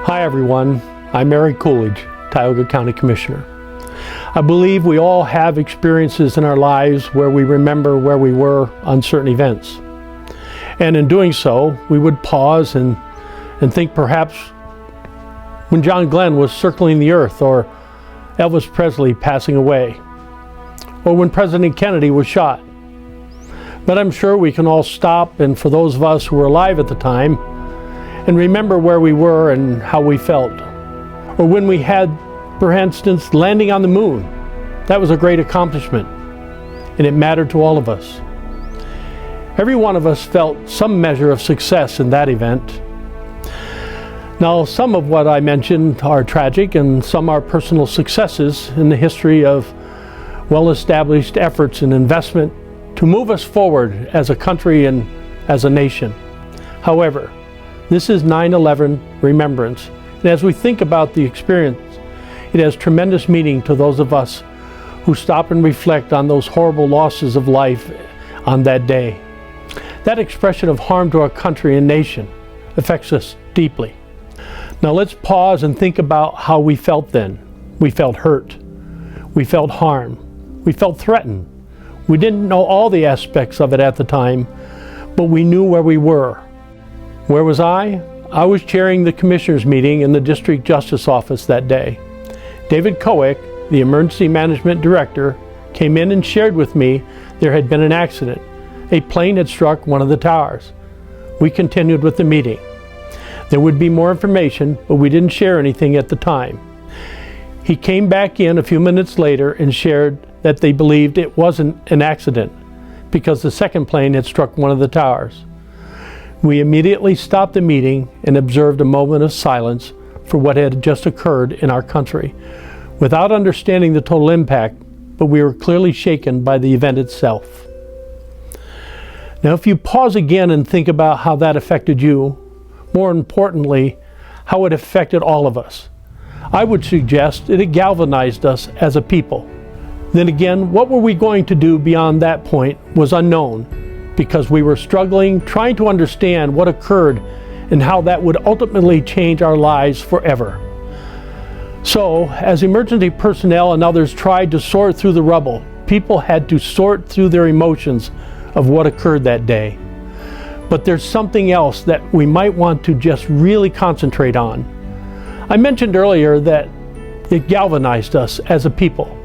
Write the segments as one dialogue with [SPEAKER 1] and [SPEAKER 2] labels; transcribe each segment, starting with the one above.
[SPEAKER 1] Hi everyone, I'm Erick Coolidge, Tioga County Commissioner. I believe we all have experiences in our lives where we remember where we were on certain events. And in doing so, we would pause and think perhaps when John Glenn was circling the earth, or Elvis Presley passing away, or when President Kennedy was shot. But I'm sure we can all stop, and for those of us who were alive at the time, and remember where we were and how we felt. Or when we had, for instance, landing on the moon. That was a great accomplishment, and it mattered to all of us. Every one of us felt some measure of success in that event. Now, some of what I mentioned are tragic, and some are personal successes in the history of well-established efforts and investment to move us forward as a country and as a nation. However, this is 9/11 remembrance, and as we think about the experience, it has tremendous meaning to those of us who stop and reflect on those horrible losses of life on that day. That expression of harm to our country and nation affects us deeply. Now let's pause and think about how we felt then. We felt hurt. We felt harmed. We felt threatened. We didn't know all the aspects of it at the time, but we knew where we were. Where was I? I was chairing the commissioners meeting in the district justice office that day. David Kowick, the emergency management director, came in and shared with me there had been an accident. A plane had struck one of the towers. We continued with the meeting. There would be more information, but we didn't share anything at the time. He came back in a few minutes later and shared that they believed it wasn't an accident because the second plane had struck one of the towers. We immediately stopped the meeting and observed a moment of silence for what had just occurred in our country, without understanding the total impact, but we were clearly shaken by the event itself. Now, if you pause again and think about how that affected you, more importantly, how it affected all of us, I would suggest that it galvanized us as a people. Then again, what were we going to do beyond that point was unknown, because we were struggling, trying to understand what occurred and how that would ultimately change our lives forever. So, as emergency personnel and others tried to sort through the rubble, people had to sort through their emotions of what occurred that day. But there's something else that we might want to just really concentrate on. I mentioned earlier that it galvanized us as a people.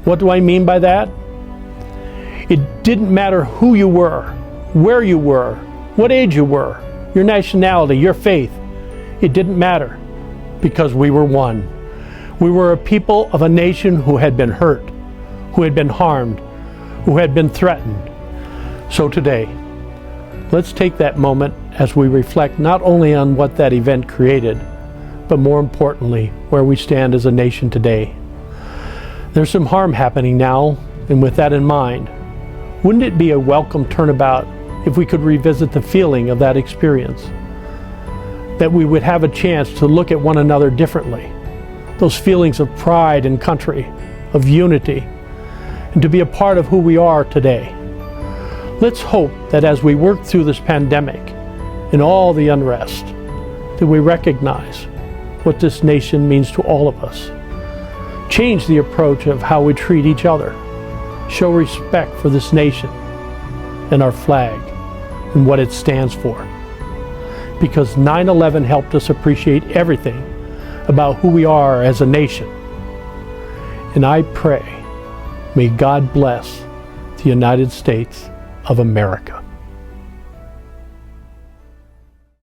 [SPEAKER 1] What do I mean by that? It didn't matter who you were, where you were, what age you were, your nationality, your faith. It didn't matter, because we were one. We were a people of a nation who had been hurt, who had been harmed, who had been threatened. So today, let's take that moment as we reflect not only on what that event created, but more importantly, where we stand as a nation today. There's some harm happening now, and with that in mind, wouldn't it be a welcome turnabout if we could revisit the feeling of that experience? That we would have a chance to look at one another differently. Those feelings of pride and country, of unity, and to be a part of who we are today. Let's hope that as we work through this pandemic and all the unrest, that we recognize what this nation means to all of us. Change the approach of how we treat each other. Show respect for this nation and our flag and what it stands for. Because 9/11 helped us appreciate everything about who we are as a nation. And I pray, may God bless the United States of America.